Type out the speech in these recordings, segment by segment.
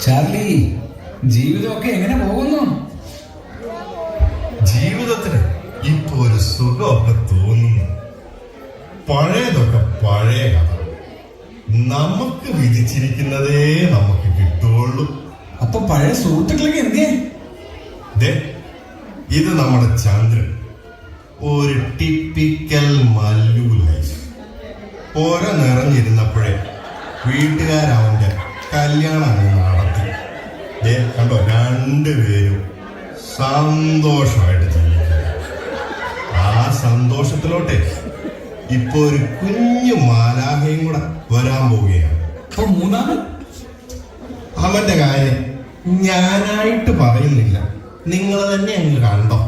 Charlie, ജീവിതമൊക്കെ എങ്ങനെ പോകുന്നു? ജീവിതത്തിന് ഇപ്പൊ ഒരു സുഖമൊക്കെ തോന്നുന്നു. പഴയതൊക്കെ പഴയ കഥ. നമുക്ക് വിധിച്ചിരിക്കുന്നതേ നമുക്ക് കിട്ടുള്ളൂ. അപ്പൊ പഴയ സുഹൃത്തുക്കളൊക്കെ എന്തിയെ? ഇത് നമ്മുടെ ചന്ദ്രൻ, ഒരു ടിപ്പിക്കൽ മല്ലു ലൈഫ്. പുര നിറഞ്ഞിരുന്നപ്പോഴേ വീട്ടുകാരവന്റെ കല്യാണം നടത്തി. കണ്ടോ, രണ്ടുപേരും സന്തോഷമായിട്ട് ജീവിക്കുക. ആ സന്തോഷത്തിലോട്ടെ ഇപ്പൊ ഒരു കുഞ്ഞു മാലാഹയും കൂടെ വരാൻ പോവുകയാണ്. അവന്റെ കാര്യം ഞാനായിട്ട് പറയുന്നില്ല, നിങ്ങൾ തന്നെ അങ്ങ് കണ്ടോ.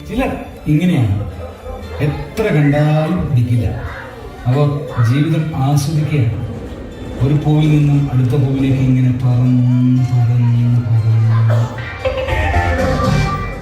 ചിലർ ഇങ്ങനെയാണ്, എത്ര കണ്ടാലും പിടിക്കില്ല. അവർ ജീവിതം ആസ്വദിക്കുകയാണ്. ഒരു പൂവിൽ നിന്നും അടുത്ത പൂവിലേക്ക് ഇങ്ങനെ പറന്ന്